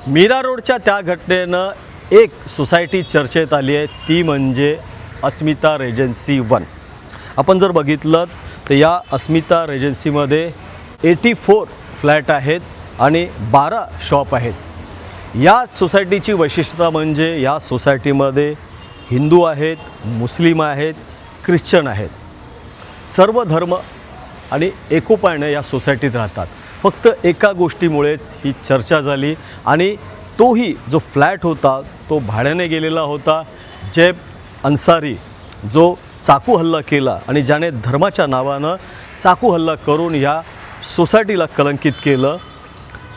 मीरा रोडच्या त्या घटनेनं एक सोसायटी चर्चेत आली आहे, ती म्हणजे अस्मिता रेजन्सी 1. आपण जर बघितलं तर या अस्मिता रेजन्सीमध्ये 84 फ्लॅट आहेत आणि 12 शॉप आहेत. या सोसायटीची वैशिष्ट्यता म्हणजे या सोसायटीमध्ये हिंदू आहेत, मुस्लिम आहेत, ख्रिश्चन आहेत. सर्व धर्म आणि एकोप्याने या सोसायटीत राहतात. फक्त एका गोष्टीमुळे ही चर्चा झाली आणि तोही जो फ्लॅट होता तो भाड्याने गेलेला होता. जैब अन्सारी जो चाकू हल्ला केला आणि ज्याने धर्माच्या नावानं चाकू हल्ला करून या सोसायटीला कलंकित केलं,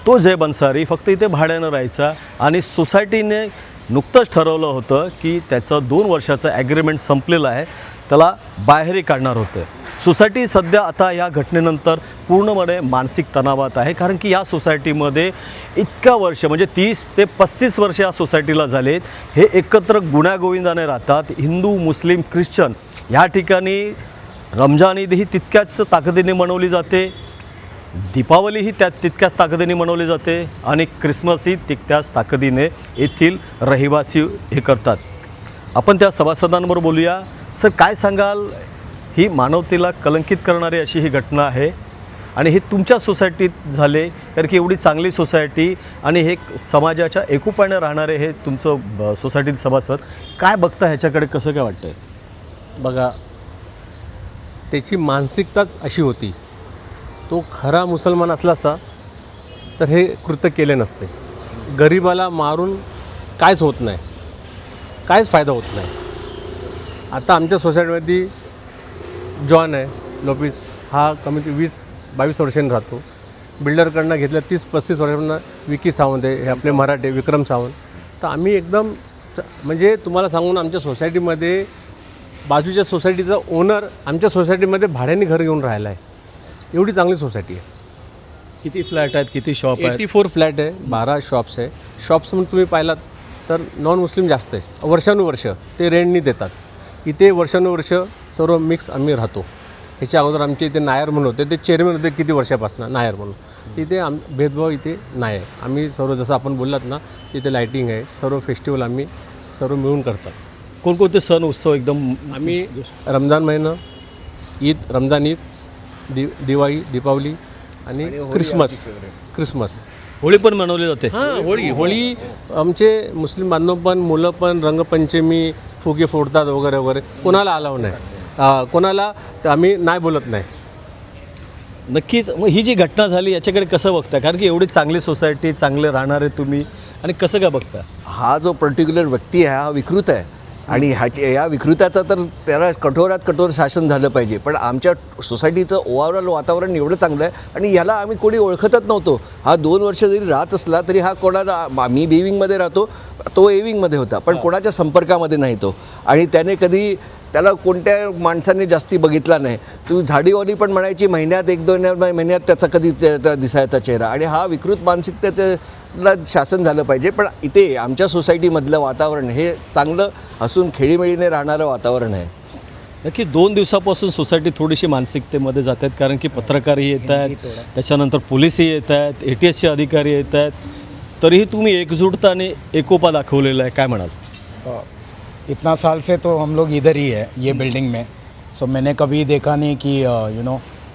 तो जैब अन्सारी फक्त इथे भाड्यानं राहायचा आणि सोसायटीने नुकतंच ठरवलं होतं की त्याचं 2 वर्षाचं ॲग्रीमेंट संपलेलं आहे, त्याला बाहेरही काढणार होतं. सोसायटी सध्या आता या घटनेनंतर पूर्णपणे मानसिक तणावात आहे, कारण की या सोसायटीमध्ये इतका वर्ष म्हणजे 30 ते 35 वर्ष या सोसायटीला झालेत. हे एकत्र गुण्यागोविंदाने राहतात. हिंदू, मुस्लिम, ख्रिश्चन ह्या ठिकाणी रमजान ईद ही तितक्याच ताकदीने मनवली जाते, दीपावली ही तितक्याच ताकदीने मनवली जाते आणि क्रिसमस ही तितक्याच ताकदीने येथील रहिवासी हे करतात. आपण त्या सभासदांबरोबर बोलूया. सर, काय सांगाल? ही मानवतेला कलंकित करणारी अशी ही घटना आहे आणि हे तुमच्या सोसायटीत झाले, कारण की एवढी चांगली सोसायटी आणि हे समाजाच्या एकोप्याने राहणारे हे तुमचं सोसायटीत सभासद. काय बघता ह्याच्याकडे, कसं काय वाटतं? बघा, त्याची मानसिकताच अशी होती. तो खरा मुसलमान असला असता तर हे कृत्य केले नसते. गरिबाला मारून कायच होत नाही, कायच फायदा होत नाही. आता आमच्या सोसायटीमध्ये जॉन आहे लोपिस, हा कमीत 20-22 वर्षांनी राहतो. बिल्डरकडनं घेतलं 30-35 वर्षांना विकी सावंत आहे, हे आपले मराठे विक्रम सावंत. तर आम्ही एकदम म्हणजे तुम्हाला सांगून, आमच्या सोसायटीमध्ये बाजूच्या सोसायटीचा ओनर आमच्या सोसायटीमध्ये भाड्याने घर घेऊन राहिला आहे. एवढी चांगली सोसायटी आहे. किती फ्लॅट आहेत, किती शॉप आहेत? 84 फ्लॅट आहे, 12 शॉप्स आहे. शॉप्स म्हणून तुम्ही पाहिलात तर नॉन मुस्लिम जास्त आहे. वर्षानुवर्ष ते रेंटनी देतात. इथे वर्षानुवर्ष सर्व मिक्स आम्ही राहतो. ह्याच्या अगोदर आमचे इथे नायर म्हणून होते, ते चेअरमन होते किती वर्षापासून नायर म्हणून. इथे भेदभाव इथे नाही आहे. आम्ही सर्व जसं आपण बोललात ना, इथे लायटिंग आहे, सर्व फेस्टिवल आम्ही सर्व मिळून करतात. कोणकोणते सण उत्सव एकदम? आम्ही रमजान महिना, ईद, रमजान ईद, दिवाळी, दीपावली आणि क्रिसमस. होळी पण मनवली जाते. हां, होळी आमचे मुस्लिम बांधव पण, मुलं पण रंगपंचमी, फुगे फोडतात वगैरे वगैरे. कोणाला अलाव नाही, कोणाला आम्ही नाही बोलत नाही. नक्कीच. मग ही जी घटना झाली याच्याकडे कसं बघता? कारण की एवढी चांगली सोसायटी, चांगले राहणारे तुम्ही, आणि कसं काय बघता? हा जो पर्टिक्युलर व्यक्ती आहे हा विकृत आहे आणि या विकृत्याचं तर त्याला कठोरात कठोर शासन झालं पाहिजे. पण आमच्या सोसायटीचं ओव्हरऑल वातावरण एवढं चांगलं आहे आणि याला आम्ही कोणी ओळखतच नव्हतो. हा 2 वर्ष जरी राहत असला तरी हा कोणाला, मी बी विंगमध्ये राहतो, तो ए विंगमध्ये होता, पण कोणाच्या संपर्कामध्ये नाही तो. आणि त्याने कधी त्याला कोणत्या माणसांनी जास्ती बघितला नाही. तू झाडीवाली पण म्हणायची, महिन्यात 1-2 महिन्यात त्याचा कधी दिसायचा चेहरा. आणि हा विकृत मानसिकतेला शासन झालं पाहिजे. पण इथे आमच्या सोसायटीमधलं वातावरण हे चांगलं असून खेळीमेळीने राहणारं वातावरण आहे. नक्की 2 दिवसापासून सोसायटी थोडीशी मानसिकतेमध्ये जात आहेत, कारण की पत्रकारही येत आहेत, त्याच्यानंतर पोलीसही येत आहेत, ATSचे अधिकारी येत आहेत. तरीही तुम्ही एकजुटता आणि एकोपा दाखवलेला आहे. काय म्हणाल? इतना साल से तो हम लोग इधर ही है, ये बिल्डिंग में. सो मैंने कभी देखा नहीं कि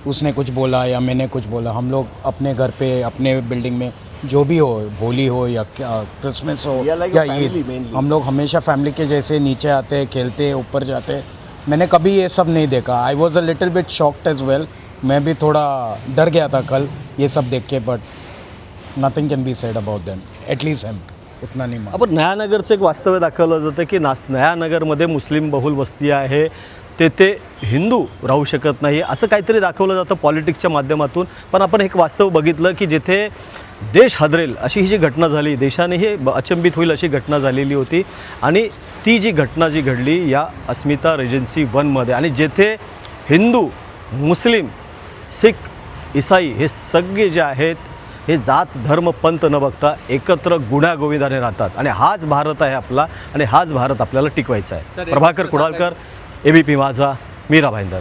उसने कुछ बोला या मैंने कुछ बोला. हम लोग अपने घर पे, अपने बिल्डिंग में जो भी हो, होली हो या क्रिसमस हो या ईद, हम लोग हमेशा फैमिली के जैसे नीचे आते, खेलते, ऊपर जाते. मैंने कभी ये सब नहीं देखा. I was a little bit shocked as well. मैं भी थोड़ा डर गया था कल ये सब देख के, but nothing can be said about them, at least him. उतना नहीं. आपण नयानगरचं एक वास्तव्य दाखवलं जातं की नयानगरमध्ये मुस्लिम बहुल वस्ती आहे, तेथे हिंदू राहू शकत नाही, असं काहीतरी दाखवलं जातं पॉलिटिक्सच्या माध्यमातून. पण आपण एक वास्तव बघितलं की जिथे देश हादरेल अशी ही जी घटना झाली, देशानेही अचंबित होईल अशी घटना झालेली होती. आणि ती जी घटना जी घडली या अस्मिता रेजन्सी 1मध्ये, आणि जेथे हिंदू, मुस्लिम, सिख, ईसाई हे सगळे जे आहेत हे जात, धर्म, पंथ न बघता एकत्र गुण्यागोविंदाने राहतात. आणि हाच भारत आहे आपला, आणि हाच भारत आपल्याला टिकवायचा आहे. प्रभाकर कुडालकर, ABP माझा, मीरा भाईंदर.